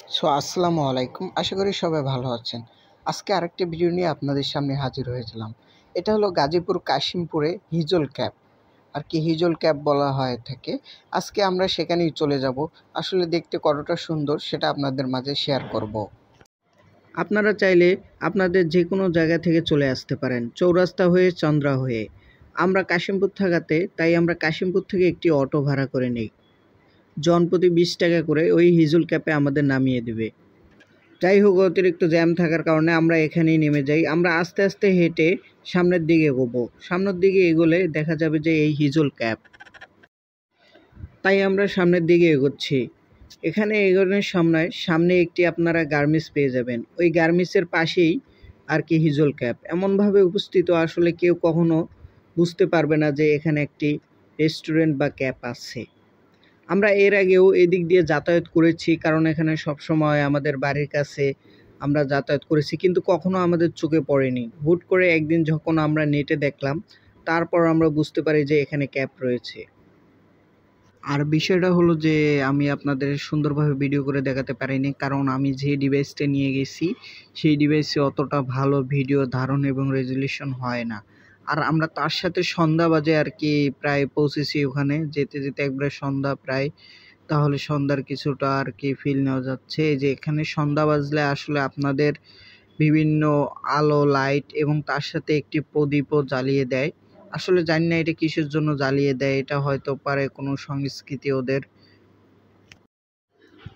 আসসালামু আলাইকুম। আশা করি সবাই ভালো আছেন। আজকে আরেকটি ভিডিও নিয়ে আপনাদের সামনে হাজির হয়েছিলাম। এটা হলো গাজীপুর কাশিমপুরে হিজল ক্যাপ, আর কি হিজল ক্যাপ বলা হয় থাকে। আজকে আমরা সেখানেই চলে যাব। আসলে দেখতে কতটা সুন্দর সেটা আপনাদের মাঝে শেয়ার করব। আপনারা চাইলে আপনাদের যে কোনো জায়গা থেকে চলে আসতে পারেন, চৌরাস্তা হয়ে, চন্দ্রা হয়ে। আমরা কাশিমপুর থাকাতে তাই আমরা কাশিমপুর থেকে একটি অটো ভাড়া করে নেই। জনপ্রতি 20 টাকা করে ওই হিজল ক্যাপে আমাদের নামিয়ে দেবে। যাই হোক, অতিরিক্ত জ্যাম থাকার কারণে আমরা এখানেই নেমে যাই। আমরা আস্তে আস্তে হেঁটে সামনের দিকে এগোবো। সামনের দিকে এগোলে দেখা যাবে যে এই হিজল ক্যাপ, তাই আমরা সামনের দিকে এগোচ্ছি। এখানে এগোনোর সামনে একটি আপনারা গার্মেন্টস পেয়ে যাবেন। ওই গার্মেন্টসের পাশেই আর কি হিজল ক্যাপ এমনভাবে উপস্থিত, আসলে কেউ কখনো বুঝতে পারবে না যে এখানে একটি রেস্টুরেন্ট বা ক্যাপ আছে। আমরা এর আগেও এদিক দিয়ে যাতায়াত করেছি, কারণ এখানে সবসময় আমাদের বাড়ির কাছে আমরা যাতায়াত করেছি, কিন্তু কখনো আমাদের চোখে পড়েনি। হুট করে একদিন যখন আমরা নেটে দেখলাম, তারপর আমরা বুঝতে পারি যে এখানে ক্যাপ রয়েছে। আর বিষয়টা হলো যে আমি আপনাদের সুন্দরভাবে ভিডিও করে দেখাতে পারিনি, কারণ আমি যে ডিভাইসটা নিয়ে গেছি সেই ডিভাইসে অতটা ভালো ভিডিও ধারণ এবং রেজলিউশন হয় না। আর আমরা তার সাথে সন্ধ্যা বাজে আর কি প্রায় পৌঁছেছি ওখানে, যেতে যেতে একবারে সন্ধ্যা প্রায়। তাহলে সন্ধ্যার কিছুটা আর কি ফিল নেওয়া যাচ্ছে। এই যে এখানে সন্ধ্যা বাজলে আসলে আপনাদের বিভিন্ন আলো লাইট এবং তার সাথে একটি প্রদীপও জ্বালিয়ে দেয়। আসলে জানি না এটা কিসের জন্য জ্বালিয়ে দেয়, এটা হয়তো পারে কোনো সংস্কৃতি ওদের।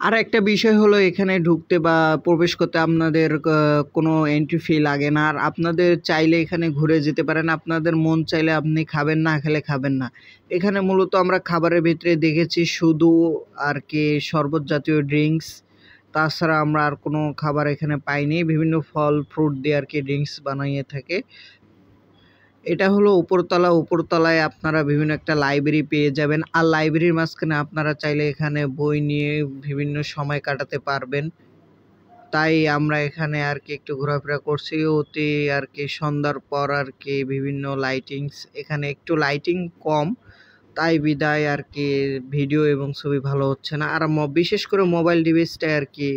আর একটা বিষয় হলো, এখানে ঢুকতে বা প্রবেশ করতে আপনাদের কোনো এন্ট্রি ফি লাগে না। আর আপনাদের চাইলে এখানে ঘুরে যেতে পারেন। আপনাদের মন চাইলে আপনি খাবেন, না খেলে খাবেন না। এখানে মূলত আমরা খাবারের ভিতরে দেখেছি শুধু আর কি শরবত জাতীয় ড্রিঙ্কস। তাছাড়া আমরা আর কোনো খাবার এখানে পাইনি। বিভিন্ন ফল ফ্রুট দিয়ে আর কি ড্রিঙ্কস বানিয়ে থাকে। এটা হলো উপরতলা। উপরতলায় আপনারা বিভিন্ন একটা লাইব্রেরি পেয়ে যাবেন। আর লাইব্রেরির মাঝখানে আপনারা চাইলে এখানে বই নিয়ে বিভিন্ন সময় কাটাতে পারবেন। তাই আমরা এখানে আর কি একটু ঘোরাফেরা করছি। অতি আর কি সন্ধ্যার পর আর কি বিভিন্ন লাইটিংস, এখানে একটু লাইটিং কম, তাই বিদায় আর কি ভিডিও এবং ছবি ভালো হচ্ছে না। আর বিশেষ করে মোবাইল ডিভাইসটা আর কি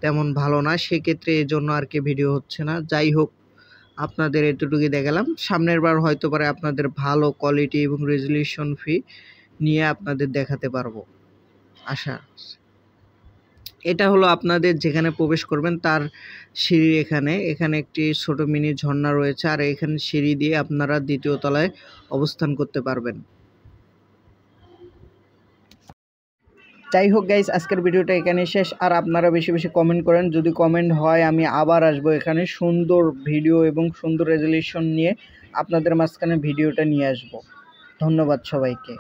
তেমন ভালো না, সেক্ষেত্রে এই জন্য আর কি ভিডিও হচ্ছে না। যাই হোক, আপনাদের এতটুকুই দেখালাম। সামনের বার হয়তো পারে আপনাদের ভালো কোয়ালিটি এবং রেজলিউশন নিয়ে আপনাদের দেখাতে পারবো, আশা। এটা হলো আপনাদের যেখানে প্রবেশ করবেন তার সিঁড়ি। এখানে একটি ছোট মিনি ঝর্ণা রয়েছে, আর এখানে সিঁড়ি দিয়ে আপনারা দ্বিতীয় তলায় অবস্থান করতে পারবেন। যাই হোক গাইস, আজকের ভিডিওটা এখানে শেষ। আর আপনারা বেশি বেশি কমেন্ট করেন। যদি কমেন্ট হয় আমি আবার আসবো এখানে সুন্দর ভিডিও এবং সুন্দর রেজলিউশন নিয়ে আপনাদের মাঝখানে ভিডিওটা নিয়ে আসব। ধন্যবাদ সবাইকে।